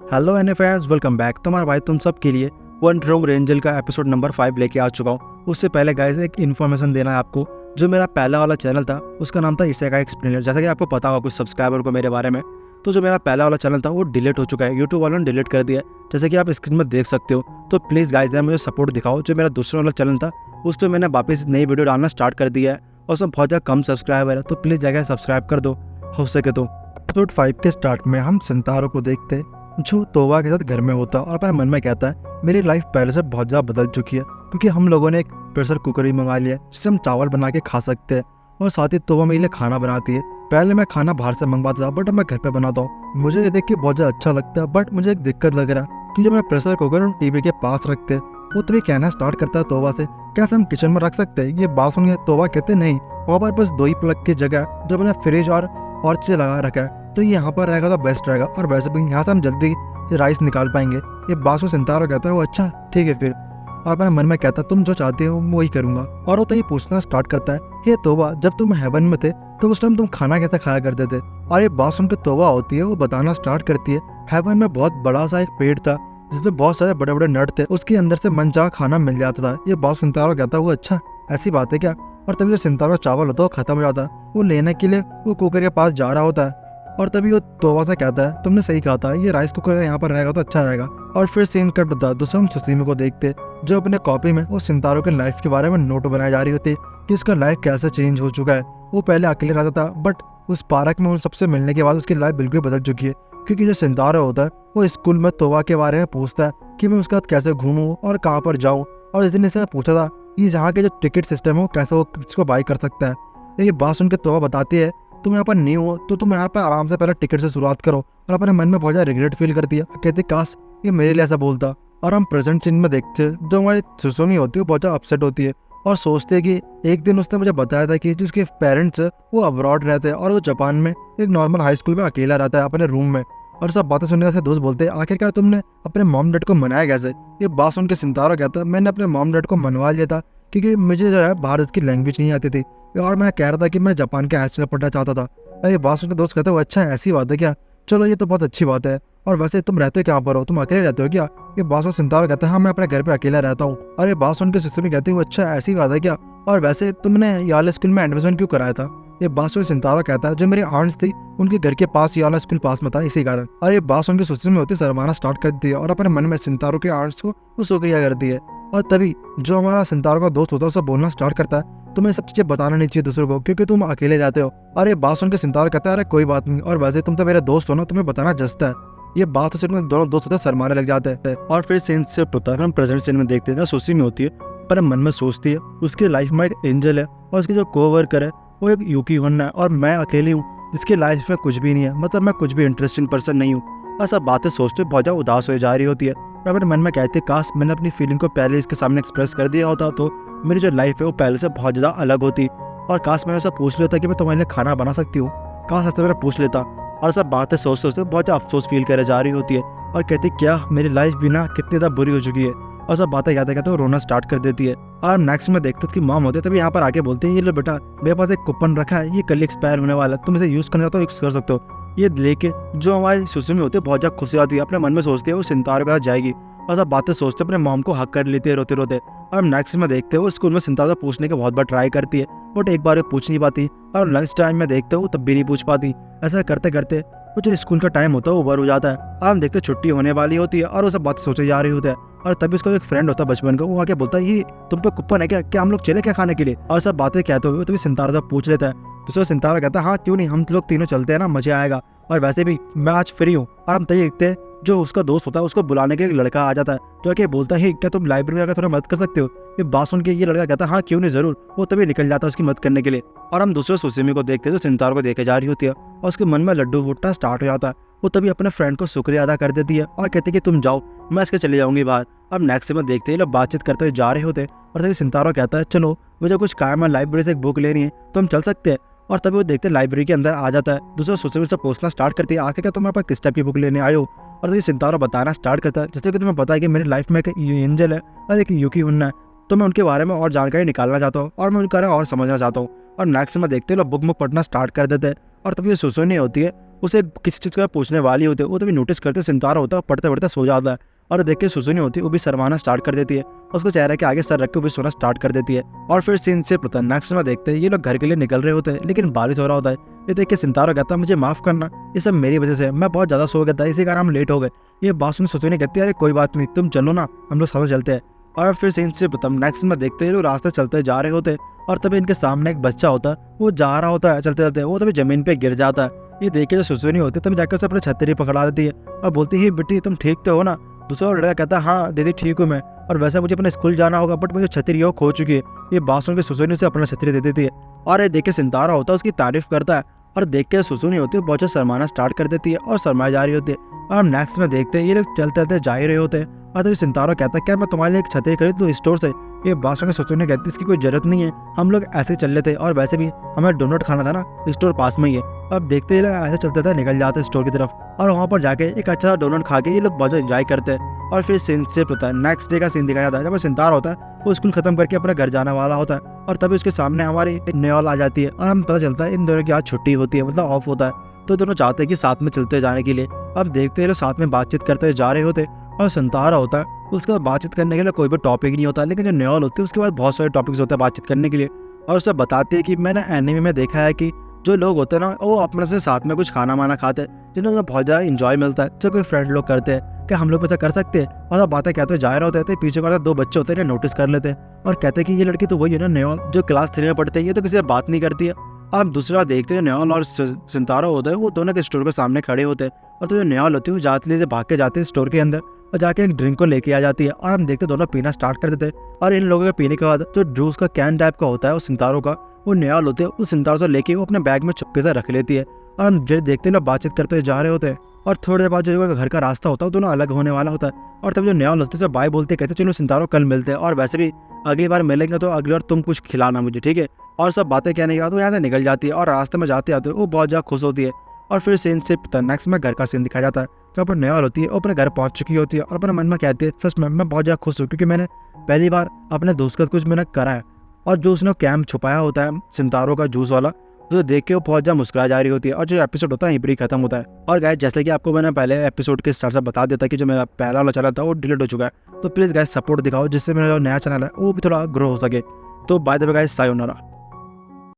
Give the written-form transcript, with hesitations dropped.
Hello एन fans, welcome back. तुम्हारा भाई तुम सब के लिए वन रोम रेंजल का एपिसोड नंबर 5 लेके आ चुका हूँ। उससे पहले गाइस एक इन्फॉर्मेशन देना है आपको। जो मेरा पहला वाला चैनल था उसका नाम था इसेगाई एक्सप्लेनर। जैसा कि आपको पता होगा कुछ सब्सक्राइबर को मेरे बारे में, तो जो मेरा पहला वाला चैनल था वो डिलीट हो चुका है। यूट्यूब वालों ने डिलीट कर दिया है, जैसे कि आप स्क्रीन में देख सकते हो। तो प्लीज़ गाइस यार मुझे सपोर्ट दिखाओ। जो मेरा दूसरा वाला चैनल था उस पर मैंने वापस नई वीडियो डालना स्टार्ट कर दिया है और उसमें बहुत ज़्यादा कम सब्सक्राइबर है, तो प्लीज़ जाकर सब्सक्राइब कर दो हो सके तो। एपिसोड 5 के स्टार्ट में हम सितारों को देखते जो तोबा के साथ घर में होता और अपने मन में कहता है मेरी लाइफ पहले से बहुत ज़्यादा बदल चुकी है, क्योंकि हम लोगों ने एक प्रेशर कुकर भी मंगा लिया है जिससे हम चावल बना के खा सकते हैं। और साथ ही तोबा मेरे लिए खाना बनाती है। पहले मैं खाना बाहर से मंगवाता था, बट अब मैं घर पे बनाता हूँ। मुझे ये देख के बहुत ज़्यादा अच्छा लगता है, बट मुझे एक दिक्कत लग रहा है कि जब मैं प्रेशर कुकर हम टीवी के पास रखते हैं, वो तभी कहना स्टार्ट करता है तोबा से कैसे हम किचन में रख सकते हैं। ये बात सुन के तोबा कहते नहीं, वहाँ पर बस 2 ही प्लग की जगह जो मैंने फ्रिज और चीज़ें लगा रखा है, तो ये यहाँ पर रहेगा तो बेस्ट रहेगा। और वैसे भी यहाँ से हम जल्दी राइस निकाल पाएंगे। ये बात में सितारा कहता है वो अच्छा ठीक है फिर। और मेरे मन में कहता तुम जो चाहते हो मैं वही करूंगा। और वो तो ये पूछना स्टार्ट करता है हे तोबा, जब तुम हेवन में थे तो उस टाइम तुम खाना कैसे खाया करते थे। और ये बात सुन के तोबा होती है, वो बताना स्टार्ट करती है हेवन में बहुत बड़ा सा एक पेड़ था जिसमें बहुत सारे बड़े बड़े नट थे, उसके अंदर से मनचाहा खाना मिल जाता था। ये बात सितारा कहता है वो अच्छा ऐसी बात है क्या। और तभी जो सितारा चावल होता है वो खत्म हो जाता है। वो लेने के लिए वो कुकर के पास जा रहा होता है और तभी वो तोबा से कहता है तुमने सही कहा था, ये राइस कुकर यहाँ पर रहेगा तो अच्छा रहेगा। और फिर सीन कट होता है। दूसरा हम सुसीमी को देखते जो अपने कॉपी में वो सितारों के लाइफ के बारे में नोट बनाई जा रही होती है कि उसका लाइफ कैसे चेंज हो चुका है। वो पहले अकेले रहता था, बट उस पार्क में उन सबसे मिलने के बाद उसकी लाइफ बिल्कुल बदल चुकी है, क्योंकि जो सितारा होता है वो स्कूल में तोबा के बारे में पूछता है कि मैं उसके साथ कैसे घूमूं और कहाँ पर जाऊँ। और इस दिन इससे पूछा था कि यहाँ के जो टिकट सिस्टम है वो कैसे वो इसको बाई कर सकता है। ये बात सुन के तोबा बताती है तुम यहाँ पर न्यू हो तो तुम यहाँ पर आराम से पहले टिकट से शुरुआत करो। और अपने मन में बहुत ज़्यादा रिग्रेट फील करती है, कहते काश ये मेरे लिए ऐसा बोलता। और हम प्रेजेंट सीन में देखते हैं जो हमारी सुसुमी होती है वो बहुत ज़्यादा अपसेट होती है और सोचते हैं कि एक दिन उसने मुझे बताया था कि जो उसके पेरेंट्स है वो अब्रॉड रहते हैं और वो जापान में एक नॉर्मल हाई स्कूल में अकेला रहता है अपने रूम में। और सब बातें सुनने से दोस्त बोलते हैं आखिरकार तुमने अपने मॉम डैड को मनाया कैसे। ये बात सुन के सितारा कहता है मैंने अपने मॉम डैड को मनवा लिया था, क्योंकि मुझे जो है भारत की लैंग्वेज नहीं आती थी और मैं कह रहा था कि मैं जापान के हाई स्कूल में पढ़ना चाहता था। अरे बात सुन के दोस्त कहते हैं अच्छा ऐसी बात है क्या, चलो ये तो बहुत अच्छी बात है। और वैसे तुम रहते कहाँ पर हो, तुम अकेले रहते हो क्या। ये बात सुन सितारा कहता है हाँ मैं अपने घर पे अकेला रहता हूँ। और ये बात सुन के सुसुमी कहती है अच्छा ऐसी बात है क्या, और वैसे तुमने याला स्कूल में एडमिशन क्यों कराया था। ये बात सुन सितारा कहता है जो मेरी आंट्स थी उनके घर के पास याला स्कूल पास में था इसी कारण। और ये बात सुन के सुसुमी होती शर्माना स्टार्ट कर दी है और अपने मन में सितारों के आंट्स को वो शुक्रिया करती है। और तभी जो हमारा सितारों का दोस्त होता है उसे बोलना स्टार्ट करता है तुम्हें सब चीजें बताना नहीं चाहिए दूसरों को, क्योंकि तुम अकेले रहते हो। और ये बात सुन के सितारा कहता है अरे कोई बात नहीं, और वैसे तुम तो मेरे दोस्त हो ना, तुम्हें बताना जस्ता है। ये बात तो सिर्फ दोनों दोस्त होते हैं शर्माने लग जाते हैं। और फिर सीन शिफ्ट होता है, हम प्रेजेंट सीन में देखते हैं सुसुमी होती है पर मन में सोचती है उसकी लाइफ में एक एंजल है और उसके जो कोवर्कर है वो एक यूकी होना है और मैं अकेली हूँ जिसकी लाइफ में कुछ भी नहीं है, मतलब मैं कुछ भी इंटरेस्टिंग पर्सन नहीं हूँ। और सब बातें सोचते बहुत ज़्यादा उदास हो जा रही होती है और अपने मन में कहते काश मैंने अपनी फीलिंग को पहले इसके सामने एक्सप्रेस कर दिया होता तो मेरी जो लाइफ है वो पहले से बहुत ज़्यादा अलग होती। और काश मैंने उसे पूछ लेता कि मैं तुम्हारे लिए खाना बना सकती हूँ, काश ऐसे मैंने पूछ लेता। और सब बातें सोच सोचते बहुत ज़्यादा अफसोस फील करे जा रही होती है और कहती क्या मेरी लाइफ भी ना कितनी ज़्यादा बुरी हो चुकी है। और सब बातें कहते कहते वो रोना स्टार्ट कर देती है। और नेक्स्ट में देखते उसकी मॉम होती है, तभी यहाँ पर आके बोलते हैं ये लो बेटा मेरे पास एक कूपन रखा है, ये कल एक्सपायर होने वाला है, तुम इसे यूज़ करना चाहते हो यूज़ कर सकते हो। ये लेके जो हमारी सुसुमी होती है बहुत ज़्यादा खुशी आती है, अपने मन में सोचती है वो सितारों के पास जाएगी और सब बातें सोचते अपने मॉम को हक कर लेती है रोते रोते। और नेक्स्ट में देखते हो स्कूल में सितारा पूछने के बहुत बार ट्राई करती है, बट एक बार पूछ नहीं पाती। और लंच टाइम में देखते हो तब भी नहीं पूछ पाती। ऐसा करते करते वो जो स्कूल का टाइम होता है ओवर हो जाता है और हम देखते छुट्टी होने वाली होती है और वो सब बातें सोचे जा रही होती है। और तभी उसका एक फ्रेंड होता है बचपन का, वो आके बोलता है ये तुम पे कूपन है क्या हम लोग चले क्या खाने के लिए। और सब बातें कहते हुए तभी सितारा पूछ लेता है, दूसरा सितारा कहता है हाँ क्यों नहीं, हम लोग तीनों चलते हैं ना, मजा आएगा। और वैसे भी मैं आज फ्री हूँ। और हम तभी देखते हैं जो उसका दोस्त होता है उसको बुलाने के एक लड़का आ जाता है जो कि बोलता है क्या तुम लाइब्रेरी में आकर थोड़ा मदद कर सकते हो। ये बात सुन के ये लड़का कहता है हाँ क्यों नहीं जरूर। वो तभी निकल जाता है उसकी मदद करने के लिए। और हम दूसरे सुसुमी को देखते हैं जो सितारा को देखे जा रही होती है और उसके मन में लड्डू फूटना स्टार्ट हो जाता है। वो तभी अपने फ्रेंड को शुक्रिया अदा कर देती है और कहती है कि तुम जाओ मैं इसके चले जाऊंगी बाहर। अब नेक्स्ट में देखते हैं लोग बातचीत करते हुए जा रहे होते और तभी सितारा कहता है चलो मुझे कुछ काम है, लाइब्रेरी से एक बुक लेनी है तो हम चल सकते हैं। और तभी वो देखते लाइब्रेरी के अंदर आ जाता है। दूसरा सुसुमी से पूछना स्टार्ट करती है आखिर क्या तुम्हारे पास किस टाइप की बुक लेने आए हो। और तभी सितारा बताना स्टार्ट करता है जैसे कि तुम्हें पता है कि मेरी लाइफ में एक एंजल है और एक यूकी हुन्ना है, तो मैं उनके बारे में और जानकारी निकालना चाहता हूँ और मैं उनके बारे में और समझना चाहता हूँ। और नेक्स्ट में देखते हैं लोग बुक में पढ़ना स्टार्ट कर देते हैं और तभी सुसुमी होती है उसे किसी चीज़ का पूछने वाली होती है, वो तभी नोटिस करते सितारा होता है पढ़ते पढ़ते सो जाता है। और देख के सुसुनी होती है वो भी शर्माना स्टार्ट कर देती है, उसको चेहरे के आगे सर रख के वो भी सोना स्टार्ट कर देती है। और फिर सीन से पता नेक्स्ट में देखते हैं ये लोग घर के लिए निकल रहे होते हैं, लेकिन बारिश हो रहा होता है। ये देख के सितारा कहता है मुझे माफ़ करना, ये सब मेरी वजह से, मैं बहुत ज़्यादा सो गया था, इसी कारण हम लेट हो गए। ये बात सुन सुसुनी कहती है अरे कोई बात नहीं, तुम चलो ना, हम लोग साथ चलते हैं। और फिर सीन से नेक्स्ट में देखते हैं लोग रास्ते चलते जा रहे होते हैं, और तभी इनके सामने एक बच्चा होता है, वो जा रहा होता है चलते चलते, वो तभी जमीन पे गिर जाता है। ये देख के जो सुसुनी होती है तभी जाकर उसे अपनी छतरी पकड़ा देती है और बोलती है बेटी तुम ठीक तो हो ना। दूसरा लड़का कहता है हाँ दीदी ठीक हूँ मैं, और वैसे मुझे अपने स्कूल जाना होगा बट मुझे छतरी वो खो चुकी है। ये बात सुन के सुसुनी से अपना छतरी दे देती है, और ये देख के सितारा होता है उसकी तारीफ करता है, और देख के सुसुनी होती है बहुत अच्छा शर्माना स्टार्ट कर देती है और शर्माई जा रही होती है। और हम नेक्स्ट में देखते हैं ये लोग चलते चलते जा ही रहे होते हैं, और तभी सितारा कहता है क्या मैं तुम्हारे लिए एक छतरी खरीद दूँ स्टोर से। ये बात सुन के सुसुनी कहती है इसकी कोई जरूरत नहीं है, हम लोग ऐसे ही चल लेते और वैसे भी हमें डोनट खाना था ना, स्टोर पास में ही है। अब देखते ही ऐसे चलते थे निकल जाते स्टोर की तरफ, और वहाँ पर जाके एक अच्छा डोनट खा के ये लोग बहुत एंजॉय करते हैं। और फिर सीन शिफ्ट होता है, नेक्स्ट डे का सीन दिखाया जाता है जब सितारा होता है वो स्कूल खत्म करके अपने घर जाने वाला होता है, और तभी उसके सामने हमारी नेओल आ जाती है, और हमें पता चलता है इन दोनों की आज छुट्टी होती है, मतलब ऑफ होता है। तो दोनों चाहते हैं कि साथ में चलते जाने के लिए। अब देखते हैं लोग साथ में बातचीत करते जा रहे होते, और सितारा होता है उसके बाद बातचीत करने के लिए कोई भी टॉपिक नहीं होता, लेकिन जो नेओल होती है उसके बाद बहुत सारे टॉपिक्स होते हैं बातचीत करने के लिए। और उसे बताती है कि मैंने एनिमे में देखा है कि जो लोग होते हैं ना वो अपने से साथ में कुछ खाना वाना खाते हैं जिन्हें बहुत ज़्यादा इंजॉय मिलता है, जो कोई फ्रेंड लोग करते हैं। क्या हम लोग ऐसा कर सकते हैं? और अब बातें कहते जा रहे होते थे, पीछे का दो बच्चे होते हैं नोटिस कर लेते हैं और कहते हैं कि ये लड़की तो वही है ना नेओल जो क्लास 3 में पढ़ते हैं, ये तो किसी से बात नहीं करती है। अब दूसरा देखते हैं नेओल और सितारा होता है वो दोनों के स्टोर के सामने खड़े होते हैं, और तो जो नेओल होती है वो जाते से भाग के जाते हैं स्टोर के अंदर और जाके एक ड्रिंक को लेके आ जाती है, और हम देखते दोनों पीना स्टार्ट कर देते हैं। और इन लोगों के पीने के बाद जो जूस का कैन टाइप का होता है उस सितारों का, वो नेओल होते हैं उस सितारों से लेके वो अपने बैग में चुपके से रख लेती है। और हम देखते लोग बातचीत करते जा रहे होते हैं, और थोड़ी देर बाद जो घर का रास्ता होता है दोनों अलग होने वाला होता है। और तब जो नेओल होते हैं बाय बोलते कहते चलो सितारों कल मिलते हैं, और वैसे भी अगली बार मिलेंगे तो अगली बार तुम कुछ खिलाना मुझे, ठीक है। और सब बातें कहने के बाद वो यहाँ से निकल जाती है, और रास्ते में जाते आते वो बहुत ज़्यादा खुश होती है। और फिर सीन शिफ्ट नेक्स्ट में घर का सीन दिखाया जाता है, जहाँ पर नेओल होती है वो अपने घर पहुँच चुकी होती है, और अपने मन में कहती है सच में मैं बहुत ज़्यादा खुश हूँ क्योंकि मैंने पहली बार अपने दोस्त का कुछ मैंने करा है। और जो उसने कैंप छुपाया होता है सितारों का जूस वाला, उसे देख के वो बहुत ज़्यादा मुस्कुरा जा रही होती है, और जो एपिसोड होता है यहीं पर ही खत्म होता है। और गाइस जैसे कि आपको मैंने पहले एपिसोड के स्टार्ट से बता देता कि जो मेरा पहला वाला चैनल था वो डिलीट हो चुका है, तो प्लीज़ गाइस सपोर्ट दिखाओ जिससे मेरा जो नया चैनल है वो भी थोड़ा ग्रो हो सके। तो by the way guys sayonara.